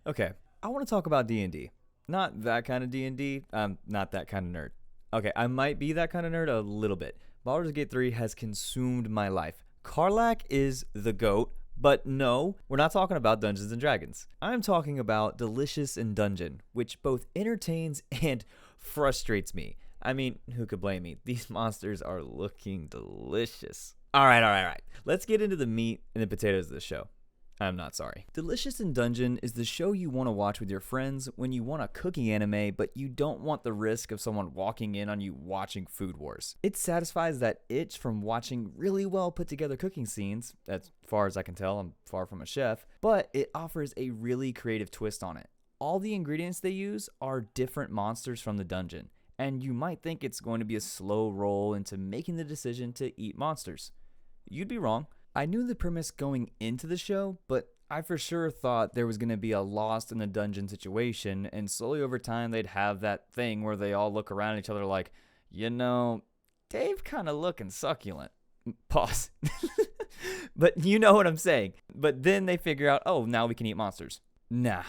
Okay, I want to talk about D&D. Not that kind of D&D. I'm not that kind of nerd. Okay, I might be that kind of nerd a little bit. Baldur's Gate 3 has consumed my life. Karlach is the GOAT, but no, we're not talking about Dungeons and Dragons. I'm talking about Delicious in Dungeon, which both entertains and frustrates me. I mean, who could blame me? These monsters are looking delicious. All right. Let's get into the meat and the potatoes of the show. I'm not sorry. Delicious in Dungeon is the show you want to watch with your friends when you want a cooking anime, but you don't want the risk of someone walking in on you watching Food Wars. It satisfies that itch from watching really well put together cooking scenes. As far as I can tell, I'm far from a chef, but it offers a really creative twist on it. All the ingredients they use are different monsters from the dungeon, and you might think it's going to be a slow roll into making the decision to eat monsters. You'd be wrong. I knew the premise going into the show, but I for sure thought there was going to be a lost in the dungeon situation, and slowly over time they'd have that thing where they all look around at each other like, Dave kind of looking succulent. Pause. But you know what I'm saying. But then they figure out, oh, now we can eat monsters. Nah,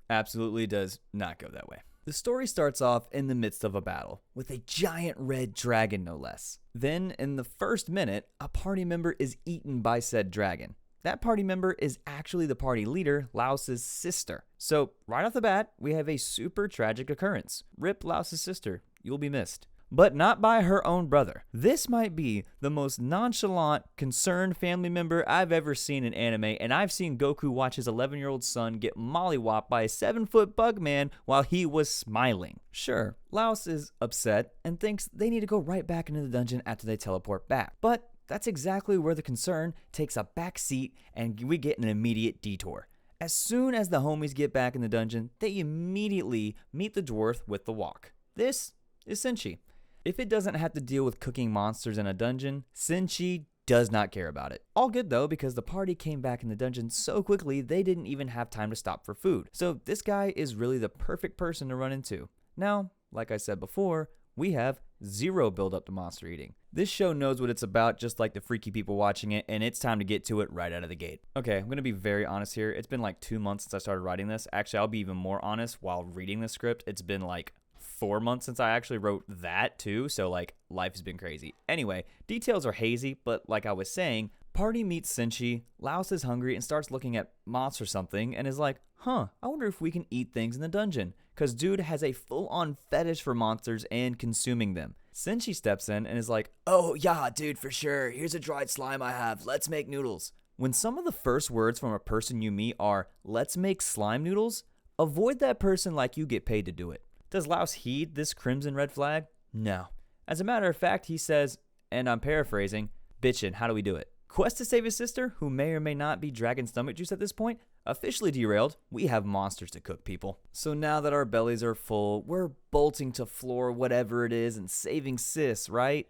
absolutely does not go that way. The story starts off in the midst of a battle, with a giant red dragon no less. Then, in the first minute, a party member is eaten by said dragon. That party member is actually the party leader, Laos's sister. So, right off the bat, we have a super tragic occurrence. Rip Laos's sister, you'll be missed. But not by her own brother. This might be the most nonchalant, concerned family member I've ever seen in anime, and I've seen Goku watch his 11-year-old son get mollywopped by a 7-foot bug man while he was smiling. Sure, Laos is upset and thinks they need to go right back into the dungeon after they teleport back. But that's exactly where the concern takes a back seat and we get an immediate detour. As soon as the homies get back in the dungeon, they immediately meet the dwarf with the walk. This is Senshi. If it doesn't have to deal with cooking monsters in a dungeon, Senshi does not care about it. All good though, because the party came back in the dungeon so quickly they didn't even have time to stop for food. So this guy is really the perfect person to run into. Now, like I said before, we have zero build up to monster eating. This show knows what it's about, just like the freaky people watching it, and it's time to get to it right out of the gate. Okay, I'm going to be very honest here. It's been like 2 months since I started writing this. Actually, I'll be even more honest while reading the script. It's been like 4 months since I actually wrote that too, so like life has been crazy. Anyway, details are hazy, but like I was saying, party meets Senshi, Laos is hungry and starts looking at moths or something and is like, I wonder if we can eat things in the dungeon, cause dude has a full-on fetish for monsters and consuming them. Senshi steps in and is like, oh yeah dude, for sure, here's a dried slime I have, let's make noodles. When some of the first words from a person you meet are, let's make slime noodles, avoid that person like you get paid to do it. Does Laos heed this crimson red flag? No. As a matter of fact, he says, and I'm paraphrasing, bitchin', how do we do it? Quest to save his sister, who may or may not be dragon stomach juice at this point, officially derailed. We have monsters to cook, people. So now that our bellies are full, we're bolting to floor whatever it is and saving sis, right?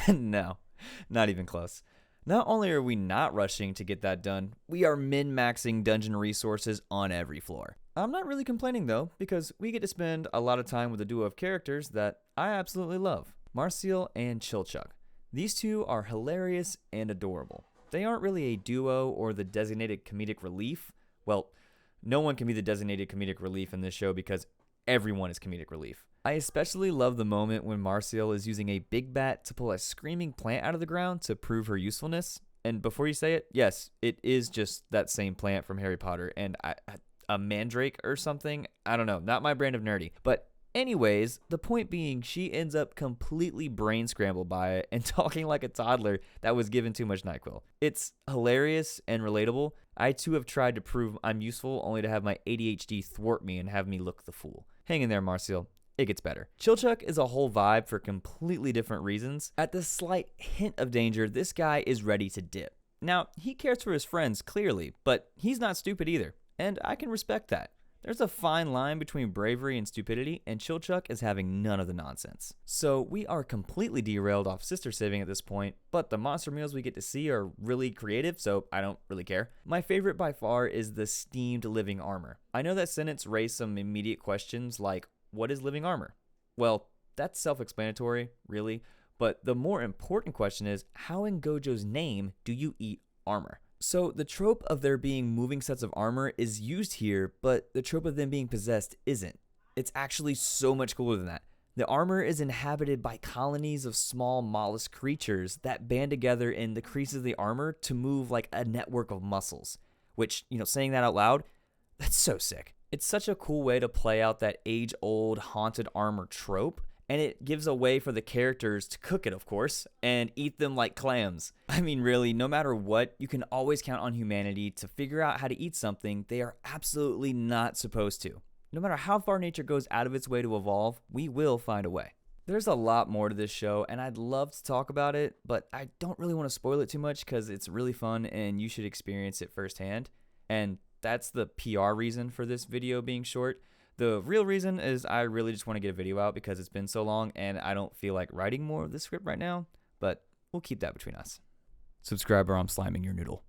No, not even close. Not only are we not rushing to get that done, we are min-maxing dungeon resources on every floor. I'm not really complaining though, because we get to spend a lot of time with a duo of characters that I absolutely love, Marciel and Chillchuck. These two are hilarious and adorable. They aren't really a duo or the designated comedic relief. Well, no one can be the designated comedic relief in this show because everyone is comedic relief. I especially love the moment when Marciel is using a big bat to pull a screaming plant out of the ground to prove her usefulness. And before you say it, yes, it is just that same plant from Harry Potter and a mandrake or something. I don't know, not my brand of nerdy. But anyways, the point being, she ends up completely brain scrambled by it and talking like a toddler that was given too much NyQuil. It's hilarious and relatable. I too have tried to prove I'm useful only to have my ADHD thwart me and have me look the fool. Hang in there, Marciel. It gets better. Chillchuck is a whole vibe for completely different reasons. At the slight hint of danger, this guy is ready to dip. Now, he cares for his friends, clearly, but he's not stupid either, and I can respect that. There's a fine line between bravery and stupidity, and Chillchuck is having none of the nonsense. So we are completely derailed off sister saving at this point, but the monster meals we get to see are really creative, so I don't really care. My favorite by far is the steamed living armor. I know that sentence raised some immediate questions like, what is living armor? Well, that's self-explanatory, really, but the more important question is, how in Gojo's name do you eat armor? So the trope of there being moving sets of armor is used here, but the trope of them being possessed isn't. It's actually so much cooler than that. The armor is inhabited by colonies of small mollusk creatures that band together in the creases of the armor to move like a network of muscles. Which, saying that out loud, that's so sick. It's such a cool way to play out that age-old haunted armor trope, and it gives a way for the characters to cook it, of course, and eat them like clams. I mean, really, no matter what, you can always count on humanity to figure out how to eat something they are absolutely not supposed to. No matter how far nature goes out of its way to evolve, we will find a way. There's a lot more to this show, and I'd love to talk about it, but I don't really want to spoil it too much because it's really fun and you should experience it firsthand. And that's the PR reason for this video being short. The real reason is I really just want to get a video out because it's been so long and I don't feel like writing more of this script right now, but we'll keep that between us. Subscribe or I'm sliming your noodle.